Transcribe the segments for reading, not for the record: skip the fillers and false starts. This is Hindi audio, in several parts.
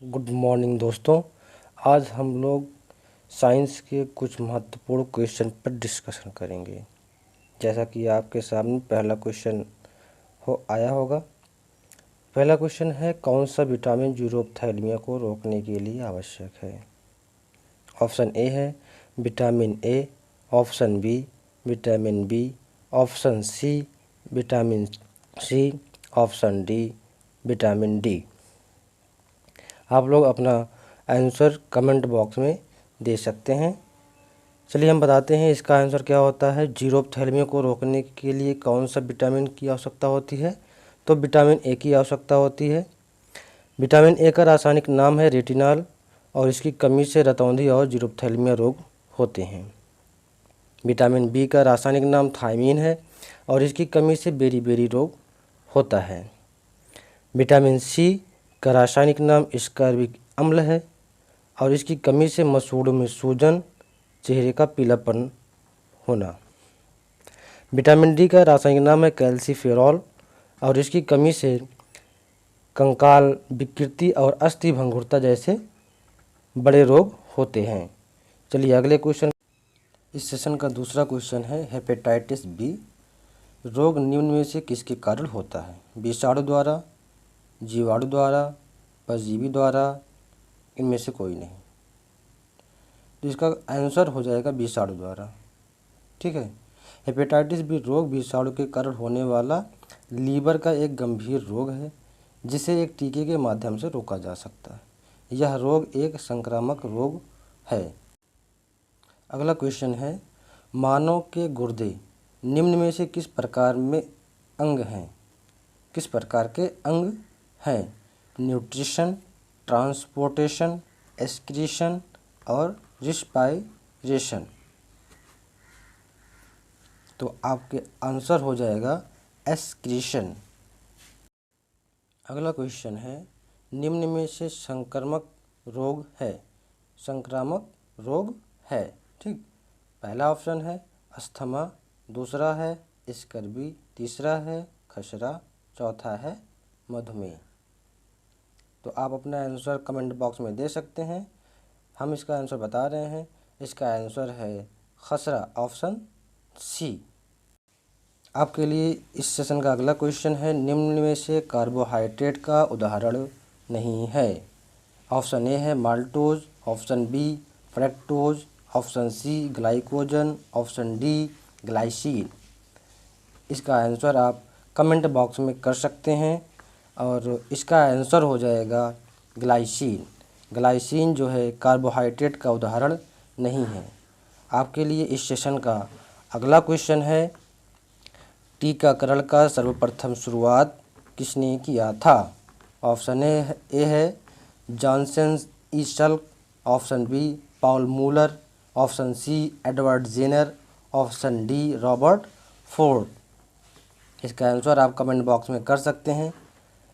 गुड मॉर्निंग दोस्तों। आज हम लोग साइंस के कुछ महत्वपूर्ण क्वेश्चन पर डिस्कशन करेंगे। जैसा कि आपके सामने पहला क्वेश्चन आया होगा। पहला क्वेश्चन है, कौन सा विटामिन यूरोपथैलेमिया को रोकने के लिए आवश्यक है? ऑप्शन ए है vitamin A, option B vitamin B, option C vitamin C, option D vitamin D. आप लोग अपना आंसर कमेंट बॉक्स में दे सकते हैं। चलिए हम बताते हैं इसका आंसर क्या होता है। यूरोपथैलेमिया को रोकने के लिए कौन सा विटामिन की आवश्यकता होती है? तो विटामिन ए की आवश्यकता होती है। विटामिन ए का रासायनिक नाम है रेटिनॉल और इसकी कमी से रतौंधी और यूरोपथैलेमिया रोग होते हैं। विटामिन बी का रासायनिक नाम थायमीन है और इसकी कमी से बेरी-बेरी रोग होता है। विटामिन सी का रासायनिक नाम स्कार्बिक अम्ल है और इसकी कमी से मसूड़ों में सूजन, चेहरे का पीलापन होना। विटामिन डी का रासायनिक नाम है कैल्सीफेरॉल और इसकी कमी से कंकाल विकृति और अस्थि भंगुरता जैसे बड़े रोग होते हैं। चलिए अगले क्वेश्चन। इस सेशन का दूसरा क्वेश्चन है, हेपेटाइटिस बी रोग निम्न में से किसके कारण होता है? विषाणु द्वारा, जीवाणु द्वारा, परजीवी द्वारा, इनमें से कोई नहीं। तो इसका आंसर हो जाएगा विषाणु द्वारा। ठीक है। हेपेटाइटिस बी रोग विषाणु के कारण होने वाला लीवर का एक गंभीर रोग है जिसे एक टीके के माध्यम से रोका जा सकता है। यह रोग एक संक्रामक रोग है। अगला क्वेश्चन है, मानव के गुर्दे निम्न में से किस प्रकार में अंग हैं? किस प्रकार के अंग हैं? न्यूट्रिशन, ट्रांसपोर्टेशन, एक्सक्रीशन और रिस्पायरेशन। तो आपके आंसर हो जाएगा एक्सक्रीशन। अगला क्वेश्चन है, निम्न में से संक्रामक रोग है? संक्रामक रोग है। ठीक। पहला ऑप्शन है अस्थमा, दूसरा है स्कर्वी, तीसरा है खसरा, चौथा है मधुमेह। तो आप अपना आंसर कमेंट बॉक्स में दे सकते हैं। हम इसका आंसर बता रहे हैं। इसका आंसर है खसरा, ऑप्शन सी। आपके लिए इस सेशन का अगला क्वेश्चन है, निम्न में से कार्बोहाइड्रेट का उदाहरण नहीं है? ऑप्शन ए है maltose, option B fructose, option C glycogen, option D glycine. इसका आंसर आप कमेंट बॉक्स में कर सकते हैं और इसका आंसर हो जाएगा ग्लाइसिन। ग्लाइसिन जो है कार्बोहाइड्रेट का उदाहरण नहीं है। आपके लिए इस सेशन का अगला क्वेश्चन है, टीकाकरण का सर्वप्रथम शुरुआत किसने किया था? ऑप्शन ए है Johnson E Salk, option B Paul Muller, option C Edward Jenner, option D Robert Ford. इसका आंसर आप कमेंट बॉक्स में कर सकते हैं।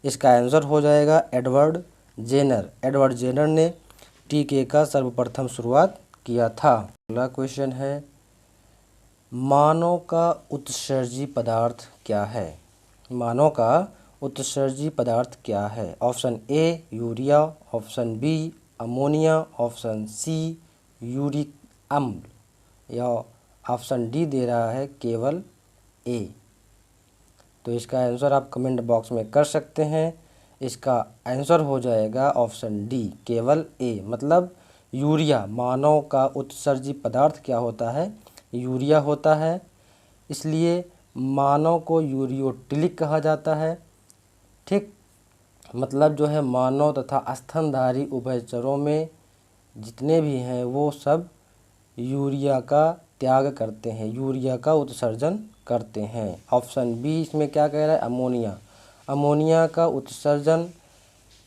इसका आंसर हो जाएगा एडवर्ड जेनर। एडवर्ड जेनर ने टीके का सर्वप्रथम शुरुआत किया था। अगला क्वेश्चन है, मानव का उत्सर्जी पदार्थ क्या है? मानव का उत्सर्जी पदार्थ क्या है? Option A urea, option B ammonia, option C uric अम्ल या ऑप्शन डी दे रहा है केवल ए। तो इसका आंसर आप कमेंट बॉक्स में कर सकते हैं। इसका आंसर हो जाएगा ऑप्शन डी केवल ए, मतलब यूरिया। मानव का उत्सर्जी पदार्थ क्या होता है? यूरिया होता है। इसलिए मानव को यूरियोटिलिक कहा जाता है। ठीक। मतलब जो है मानव तथा स्तनधारी उभयचरों में जितने भी हैं वो सब यूरिया का त्याग करते हैं, यूरिया का उत्सर्जन करते हैं। ऑप्शन बी इसमें क्या कह रहा है? अमोनिया। अमोनिया का उत्सर्जन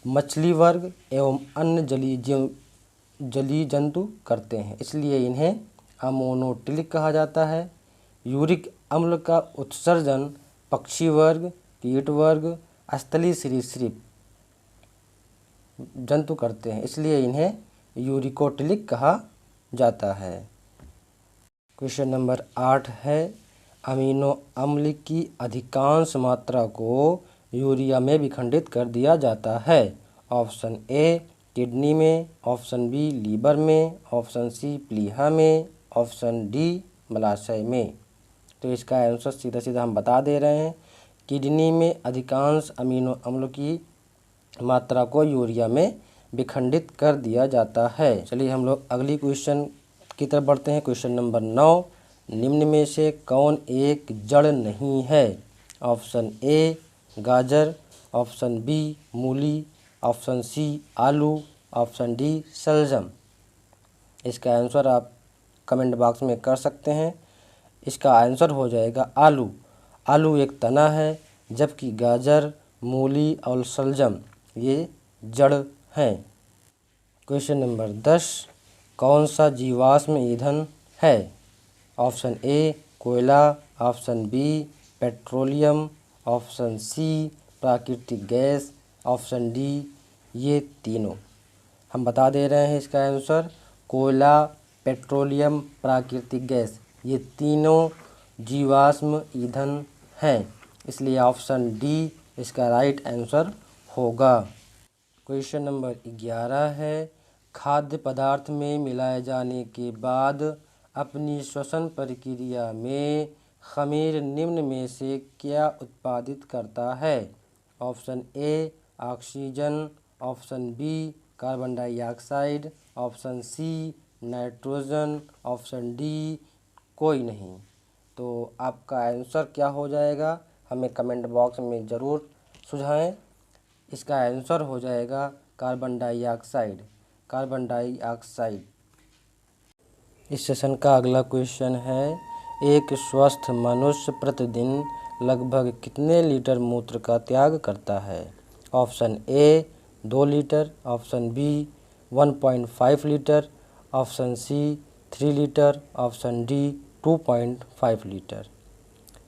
मछली वर्ग एवं अन्य जलीय जंतु करते हैं, इसलिए इन्हें अमोनोटिलिक कहा जाता है। यूरिक अम्ल का उत्सर्जन पक्षी वर्ग, कीट वर्ग, स्थलीय सरीसृप जंतु करते हैं, इसलिए इन्हें यूरिकोटिलिक कहा जाता है। क्वेश्चन नंबर 8 है, अमीनो अम्ल की अधिकांश मात्रा को यूरिया में विखंडित कर दिया जाता है? ऑप्शन ए किडनी में, ऑप्शन बी लीवर में, ऑप्शन सी प्लीहा में, ऑप्शन डी मलाशय में। तो इसका आंसर सीधा सीधा हम बता दे रहे हैं, किडनी में अधिकांश अमीनो अम्ल की मात्रा को यूरिया में विखंडित कर दिया जाता है। चलिए हम लोग अगली क्वेश्चन की तरफ बढ़ते हैं। क्वेश्चन नंबर 9, निम्न में से कौन एक जड़ नहीं है? ऑप्शन ए गाजर, ऑप्शन बी मूली, ऑप्शन सी आलू, ऑप्शन डी शलजम। इसका आंसर आप कमेंट बॉक्स में कर सकते हैं। इसका आंसर हो जाएगा आलू। आलू एक तना है, जबकि गाजर, मूली और शलजम ये जड़ हैं। क्वेश्चन नंबर 10, कौन सा जीवाश्म ईंधन है? ऑप्शन ए कोयला, option B petroleum, option C प्राकृतिक गैस, ऑप्शन डी ये तीनों। हम बता दे रहे हैं इसका आंसर, कोयला, पेट्रोलियम, प्राकृतिक गैस ये तीनों जीवाश्म ईंधन हैं, इसलिए ऑप्शन डी इसका राइट आंसर होगा। क्वेश्चन नंबर 11 है, खाद्य पदार्थ में मिलाए जाने के बाद अपनी श्वसन प्रक्रिया में खमीर निम्न में से क्या उत्पादित करता है? Option A oxygen, option B carbon dioxide, option C nitrogen, option D कोई नहीं। तो आपका आंसर क्या हो जाएगा, हमें कमेंट बॉक्स में ज़रूर सुझाएं। इसका आंसर हो जाएगा कार्बन डाइऑक्साइड। Carbon dioxide. इस सेशन का अगला क्वेश्चन है, एक स्वस्थ मनुष्य प्रतिदिन लगभग कितने लीटर मूत्र का त्याग करता है? Option A 2 litre, option B 1.5 litre, option C 3 litre, option D 2.5 litre.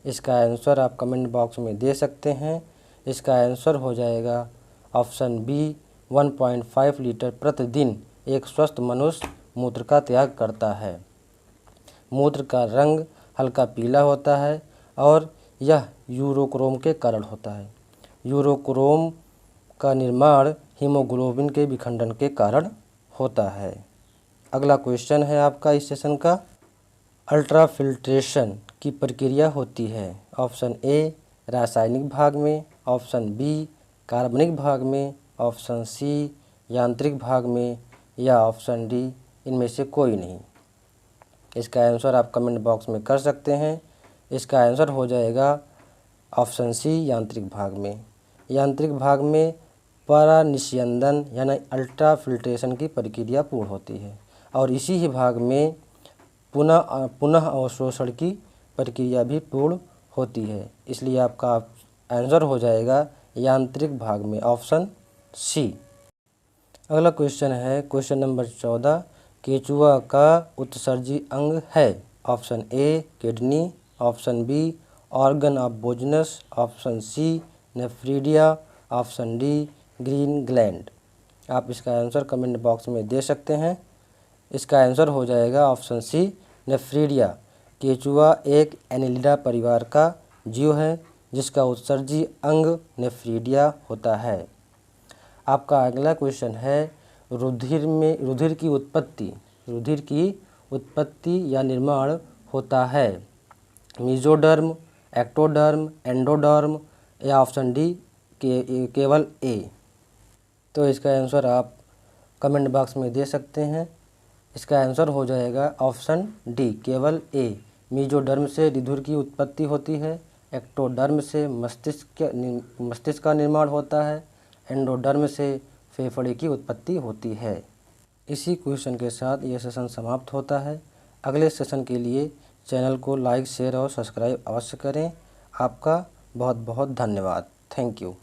इसका आंसर आप कमेंट बॉक्स में दे सकते हैं। इसका आंसर हो जाएगा ऑप्शन बी 1.5 लीटर प्रतिदिन एक स्वस्थ मनुष्य मूत्र का त्याग करता है। मूत्र का रंग हल्का पीला होता है और यह यूरोक्रोम के कारण होता है। यूरोक्रोम का निर्माण हीमोग्लोबिन के विखंडन के कारण होता है। अगला क्वेश्चन है आपका इस सेशन का, अल्ट्राफिल्ट्रेशन की प्रक्रिया होती है ऑप्शन ए रासायनिक भाग में, ऑप्शन बी कार्बनिक भाग में, ऑप्शन सी यांत्रिक भाग में या ऑप्शन डी इनमें से कोई नहीं। इसका आंसर आप कमेंट बॉक्स में कर सकते हैं। इसका आंसर हो जाएगा ऑप्शन सी यांत्रिक भाग में। यांत्रिक भाग में परानिस्यंदन यानी अल्ट्राफिल्ट्रेशन की प्रक्रिया पूर्ण होती है और इसी ही भाग में पुनः अवशोषण की प्रक्रिया भी पूर्ण होती है, इसलिए आपका आंसर हो जाएगा यांत्रिक भाग में, ऑप्शन सी। अगला क्वेश्चन है क्वेश्चन नंबर 14, केचुआ का उत्सर्जी अंग है? Option A kidney, option B organ of Bojanus, option C nephridia, option D green gland. आप इसका आंसर कमेंट बॉक्स में दे सकते हैं। इसका आंसर हो जाएगा ऑप्शन सी नेफ्रीडिया। केचुआ एक एनिलिडा परिवार का जीव है जिसका उत्सर्जी अंग नेफ्रीडिया होता है। आपका अगला क्वेश्चन है, रुधिर की उत्पत्ति या निर्माण होता है मेसोडर्म, एक्टोडर्म, एंडोडर्म या ऑप्शन डी केवल ए। तो इसका आंसर आप कमेंट बॉक्स में दे सकते हैं। इसका आंसर हो जाएगा ऑप्शन डी केवल ए। मेसोडर्म से रुधिर की उत्पत्ति होती है, एक्टोडर्म से मस्तिष्क का निर्माण होता है, एंडोडर्म से फेफड़े की उत्पत्ति होती है। इसी क्वेश्चन के साथ यह सेशन समाप्त होता है। अगले सेशन के लिए चैनल को लाइक, शेयर और सब्सक्राइब अवश्य करें। आपका बहुत बहुत धन्यवाद। Thank you.